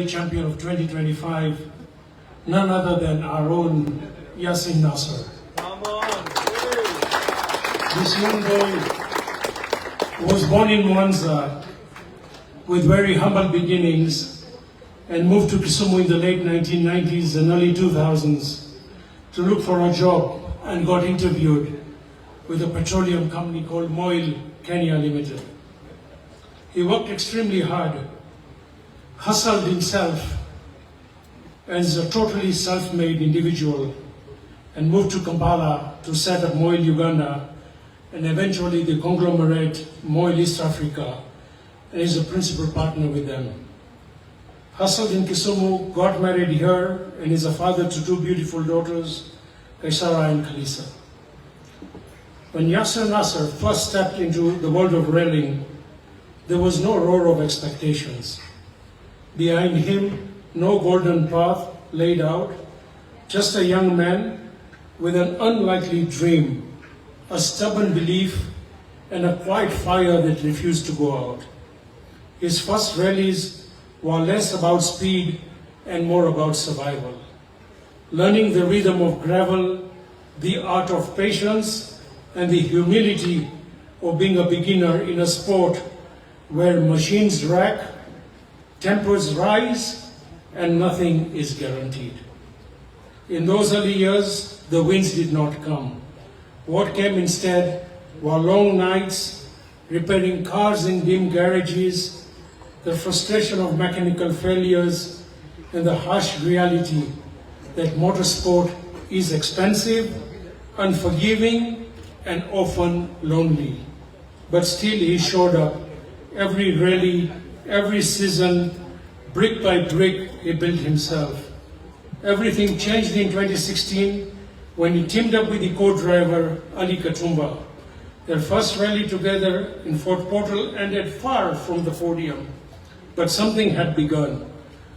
Champion of 2025, none other than our own Yasin Nasser. Come on. This young boy was born in Mwanza with very humble beginnings and moved to Kisumu in the late 1990s and early 2000s to look for a job and got interviewed with a petroleum company called Moil Kenya Limited. He worked extremely hard, hustled himself as a totally self-made individual and moved to Kampala to set up Moil Uganda and eventually the conglomerate Moil East Africa, and is a principal partner with them. Hustled in Kisumu, got married here, and is a father to two beautiful daughters, Kaisara and Kalisa. When Yasin Nasser first stepped into the world of railing, there was no roar of expectations. Behind him, no golden path laid out, just a young man with an unlikely dream, a stubborn belief, and a quiet fire that refused to go out. His first rallies were less about speed and more about survival. Learning the rhythm of gravel, the art of patience, and the humility of being a beginner in a sport where machines rack, tempers rise, and nothing is guaranteed. In those early years, the wins did not come. What came instead were long nights, repairing cars in dim garages, the frustration of mechanical failures, and the harsh reality that motorsport is expensive, unforgiving, and often lonely. But still he showed up. Every rally, every season, brick by brick, he built himself. Everything changed in 2016 when he teamed up with the co-driver Ali Katumba. Their first rally together in Fort Portal ended far from the podium, but something had begun.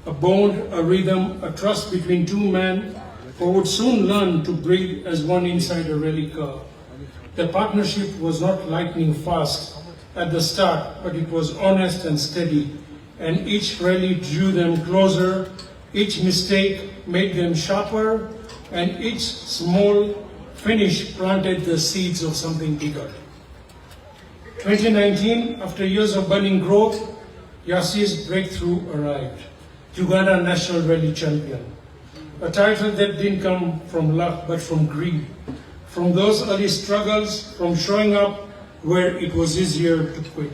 A bond, a rhythm, a trust between two men who would soon learn to breathe as one inside a rally car. The partnership was not lightning fast at the start, but it was honest and steady, and each rally drew them closer, each mistake made them sharper, and each small finish planted the seeds of something bigger. 2019, after years of burning growth, Jassi's breakthrough arrived. Uganda National Rally Champion. A title that didn't come from luck, but from greed. From those early struggles, from showing up where it was easier to quit.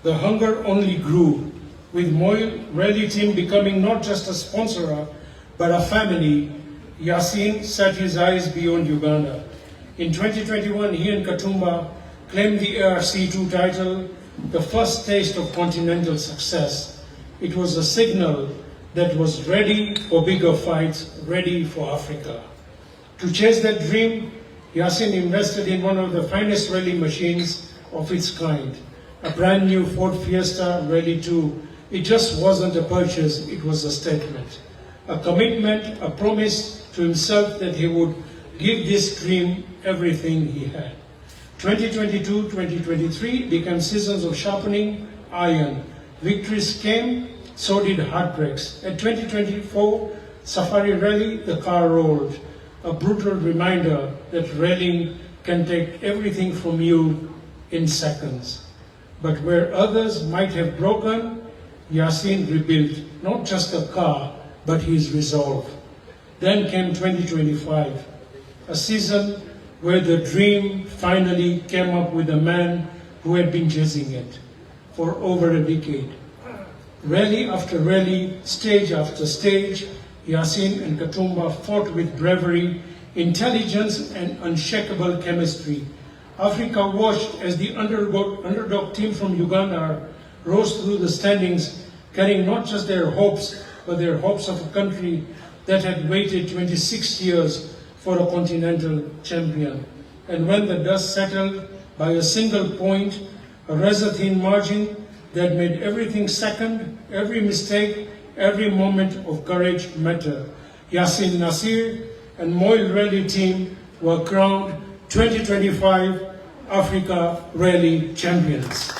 The hunger only grew, with Moil Rally Team becoming not just a sponsor, but a family. Yasin set his eyes beyond Uganda. In 2021, he and Katumba claimed the ARC2 title, the first taste of continental success. It was a signal that was ready for bigger fights, ready for Africa. To chase that dream, Yasin invested in one of the finest rally machines of its kind, a brand new Ford Fiesta Rally 2. It just wasn't a purchase, it was a statement, a commitment, a promise to himself that he would give this dream everything he had. 2022-2023 became seasons of sharpening iron. Victories came, so did heartbreaks. At 2024 Safari Rally, the car rolled. A brutal reminder that rallying can take everything from you in seconds. But where others might have broken, Yasin rebuilt not just a car, but his resolve. Then came 2025, a season where the dream finally came up with a man who had been chasing it for over a decade. Rally after rally, stage after stage, Yasin and Katumba fought with bravery, intelligence, and unshakable chemistry. Africa watched as the underdog team from Uganda rose through the standings, carrying not just their hopes, but their hopes of a country that had waited 26 years for a continental champion. And when the dust settled by a single point, a razor-thin margin that made everything second, every mistake, every moment of courage matter. Yasin Nasser and Moil Rally Team were crowned 2025 Africa Rally Champions.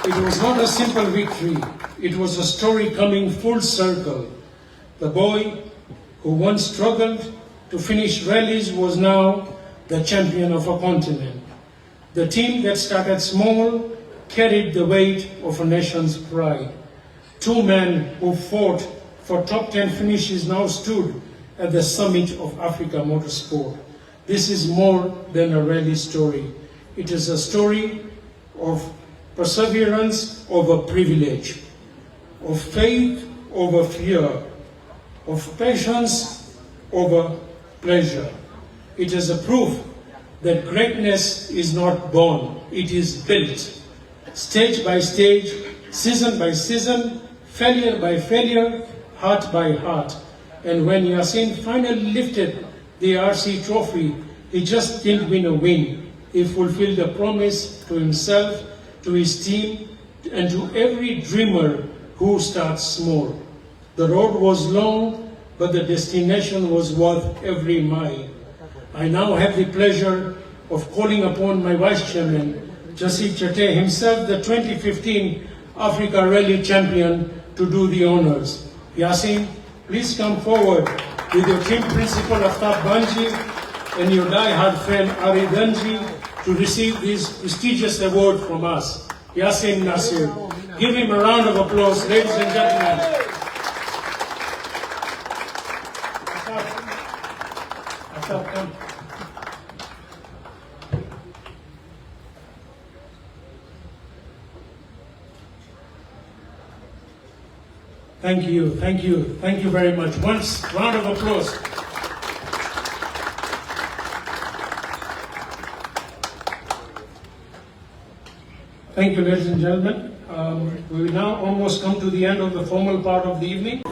It was not a simple victory. It was a story coming full circle. The boy who once struggled to finish rallies was now the champion of a continent. The team that started small carried the weight of a nation's pride. Two men who fought for top 10 finishes now stood at the summit of Africa motorsport. This is more than a rally story. It is a story of perseverance over privilege, of faith over fear, of patience over pleasure. It is a proof that greatness is not born, it is built. Stage by stage, season by season, failure by failure, heart by heart. And when Yassin finally lifted the RC trophy, he just didn't win a win. He fulfilled a promise to himself, to his team, and to every dreamer who starts small. The road was long, but the destination was worth every mile. I now have the pleasure of calling upon my Vice Chairman, Jassi Chatthe, himself the 2015 Africa Rally Champion, to do the honors. Yasin, please come forward with your team principal Aftab Banji and your die-hard friend Ari Danji to receive this prestigious award from us. Yasin Nasser. Give him a round of applause, ladies and gentlemen. Aftab, come. Thank you very much. Once, round of applause. Thank you, ladies and gentlemen. We will now almost come to the end of the formal part of the evening.